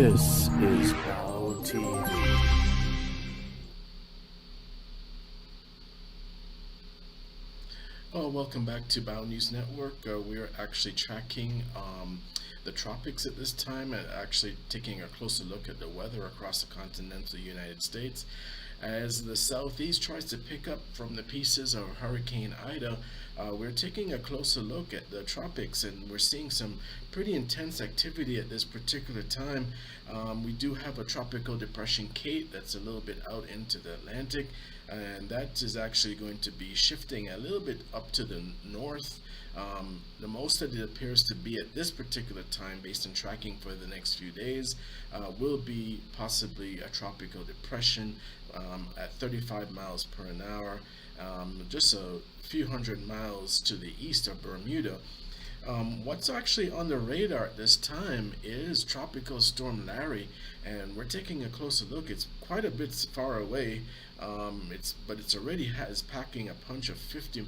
This is Bao TV. Oh, welcome back to Bao News Network. We are actually tracking the tropics at this time and actually taking a closer look at the weather across the continental United States. As the southeast tries to pick up from the pieces of Hurricane Ida, we're taking a closer look at the tropics, and we're seeing some pretty intense activity at this particular time. We do have a tropical depression Kate that's a little bit out into the Atlantic, and that is actually going to be shifting a little bit up to the north. The most that it appears to be at this particular time, based on tracking for the next few days, will be possibly a tropical depression at 35 miles per an hour, just a few hundred miles to the east of Bermuda. What's actually on the radar at this time is Tropical Storm Larry, and we're taking a closer look. It's quite a bit far away, but it's already has packing a punch of 50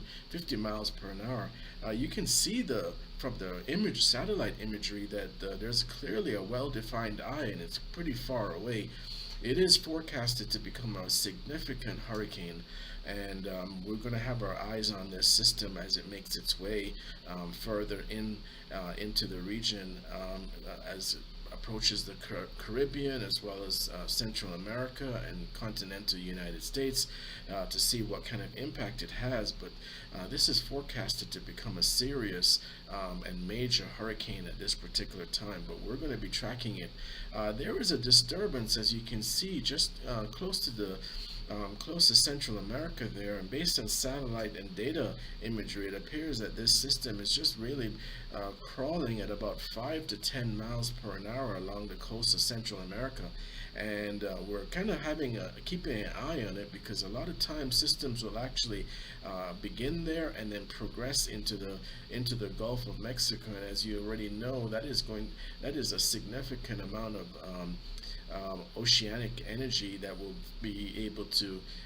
miles per an hour. You can see from the satellite imagery that there's clearly a well-defined eye, and it's pretty far away. It is forecasted to become a significant hurricane, and we're going to have our eyes on this system as it makes its way further into the region, as it approaches the Caribbean as well as Central America and continental United States, to see what kind of impact it has. But this is forecasted to become a serious and major hurricane at this particular time, but we're going to be tracking it. There is a disturbance, as you can see, just close to Central America there, and based on satellite and data imagery, it appears that this system is just really crawling at about 5 to 10 miles per an hour along the coast of Central America. And we're kind of keeping an eye on it, because a lot of times systems will actually begin there and then progress into the Gulf of Mexico. And as you already know, that is a significant amount of oceanic energy that will be able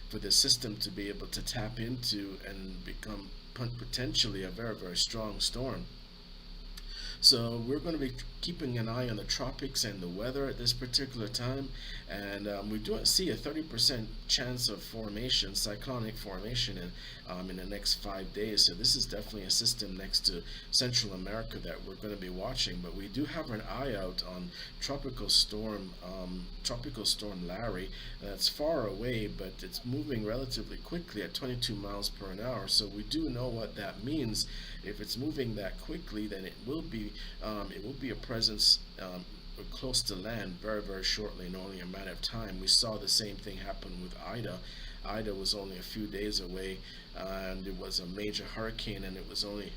for the system to be able to tap into and become potentially a very, very strong storm. So we're going to be keeping an eye on the tropics and the weather at this particular time, and we do see a 30% chance of cyclonic formation in the next 5 days. So this is definitely a system next to Central America that we're going to be watching. But we do have an eye out on Tropical Storm Larry. That's far away, but it's moving relatively quickly at 22 miles per an hour. So we do know what that means. If it's moving that quickly, then it will be a presence close to land very, very shortly, in only a matter of time. We saw the same thing happen with Ida. Ida was only a few days away, and it was a major hurricane, and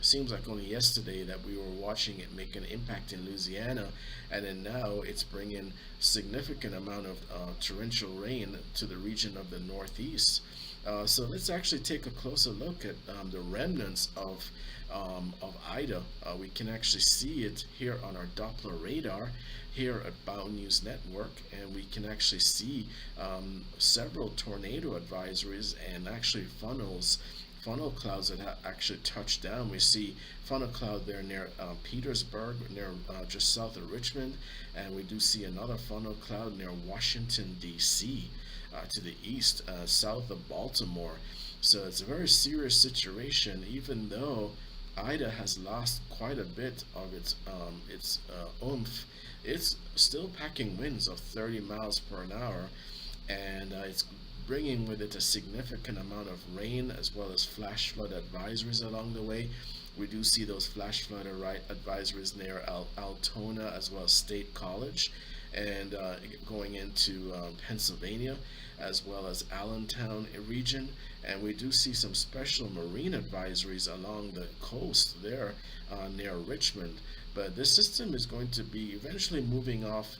seems like only yesterday that we were watching it make an impact in Louisiana, and then now it's bringing significant amount of torrential rain to the region of the Northeast. So let's actually take a closer look at the remnants of Ida. We can actually see it here on our Doppler radar here at Bao News Network, and we can actually see several tornado advisories and actually funnel clouds that actually touched down. We see funnel cloud there near Petersburg, near just south of Richmond, and we do see another funnel cloud near Washington, D.C. To the east, south of Baltimore. So it's a very serious situation, even though Ida has lost quite a bit of its oomph. It's still packing winds of 30 miles per an hour, and it's bringing with it a significant amount of rain as well as flash flood advisories along the way. We do see those flash flood advisories near Altona as well as State College, and going into Pennsylvania as well as Allentown region. And we do see some special marine advisories along the coast there near Richmond. But this system is going to be eventually moving off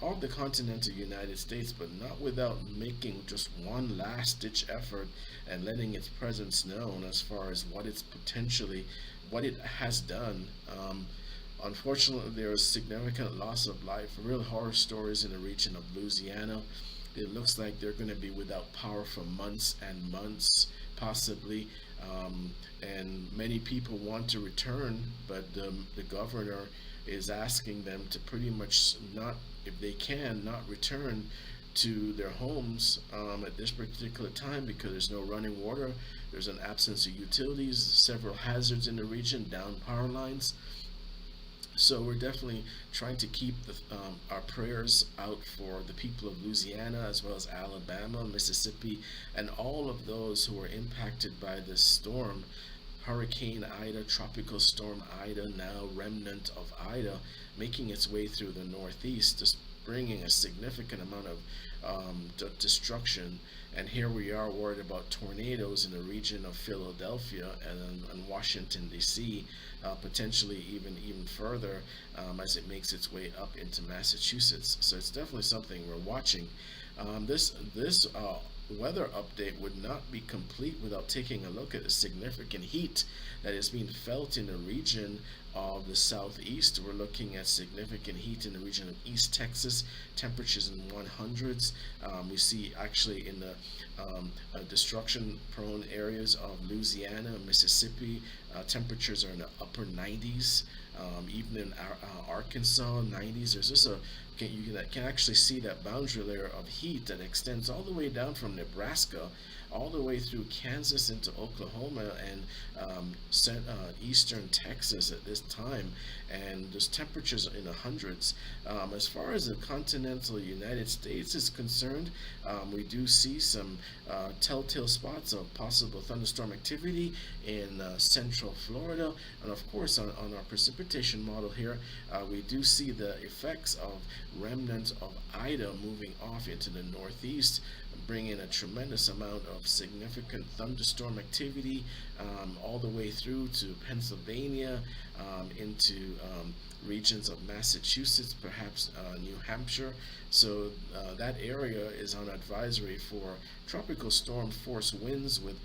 of the continental United States, but not without making just one last ditch effort and letting its presence known as far as what it has done. Unfortunately, there is significant loss of life, real horror stories in the region of Louisiana. It looks like they're going to be without power for months and months, possibly. And many people want to return, but the governor is asking them to pretty much not if they can, not return to their homes at this particular time because there's no running water, there's an absence of utilities, several hazards in the region, down power lines. So we're definitely trying to keep our prayers out for the people of Louisiana as well as Alabama, Mississippi, and all of those who are impacted by this storm. Hurricane Ida, Tropical Storm Ida, now remnant of Ida, making its way through the Northeast, just bringing a significant amount of destruction. And here we are worried about tornadoes in the region of Philadelphia and Washington, D.C., potentially even further as it makes its way up into Massachusetts. So it's definitely something we're watching. This weather update would not be complete without taking a look at the significant heat that is being felt in the region of the southeast. We're looking at significant heat in the region of East Texas, temperatures in 100s. We see actually in the destruction prone areas of Louisiana, Mississippi, temperatures are in the upper 90s. Even in Arkansas, 90s. There's just you can actually see that boundary layer of heat that extends all the way down from Nebraska all the way through Kansas into Oklahoma and eastern Texas at this time, and there's temperatures in the hundreds. As far as the continental United States is concerned, we do see some telltale spots of possible thunderstorm activity in central Florida, and of course on our precipitation model here, we do see the effects of remnants of Ida moving off into the northeast, bringing a tremendous amount of significant thunderstorm activity all the way through to Pennsylvania, into regions of Massachusetts, perhaps New Hampshire. So that area is on advisory for tropical storm force winds with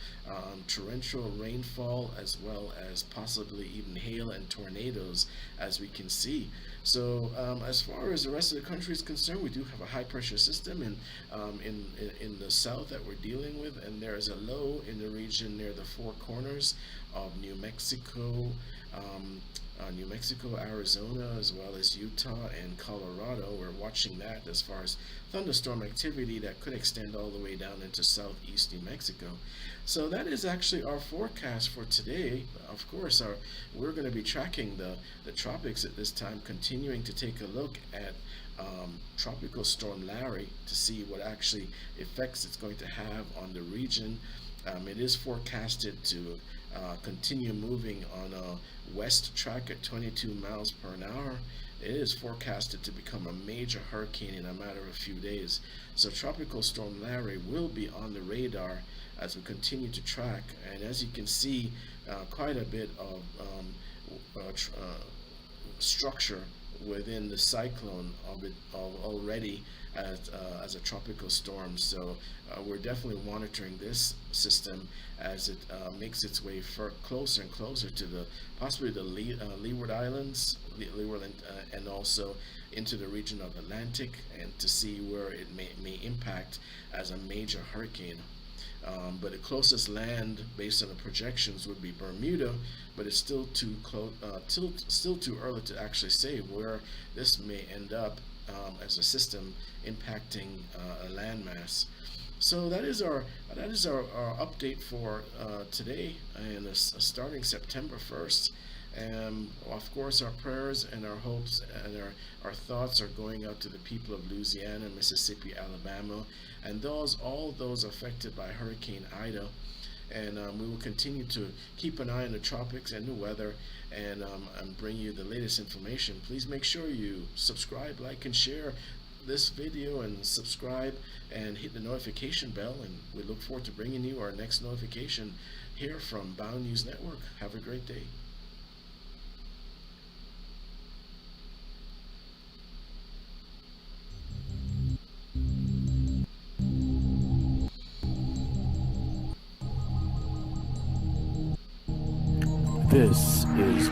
torrential rainfall as well as possibly even hail and tornadoes, as we can see. So as far as the rest of the country is concerned, we do have a high pressure system in the south that we're dealing with, and there is a low in the region near the four corners of New Mexico, Arizona, as well as Utah and Colorado. We're watching that as far as thunderstorm activity that could extend all the way down into southeast New Mexico. So that is actually our forecast for today. Of course, we're going to be tracking the tropics at this time, continuing to take a look at Tropical Storm Larry to see what actually effects it's going to have on the region. It is forecasted to continue moving on a west track at 22 miles per hour. It is forecasted to become a major hurricane in a matter of a few days. So Tropical Storm Larry will be on the radar as we continue to track. And as you can see, quite a bit of structure within the cyclone of it already as a tropical storm. So we're definitely monitoring this system as it makes its way closer and closer to possibly the Leeward Islands, and also into the region of Atlantic, and to see where it may impact as a major hurricane. But the closest land, based on the projections, would be Bermuda, but it's still too close, still too early to actually say where this may end up as a system impacting a landmass. So that is our update for today, and starting September 1st. And of course, our prayers and our hopes and our thoughts are going out to the people of Louisiana, Mississippi, Alabama, and all those affected by Hurricane Ida. And we will continue to keep an eye on the tropics and the weather, and bring you the latest information. Please make sure you subscribe, like, and share this video, and subscribe and hit the notification bell. And we look forward to bringing you our next notification here from Bound News Network. Have a great day. This is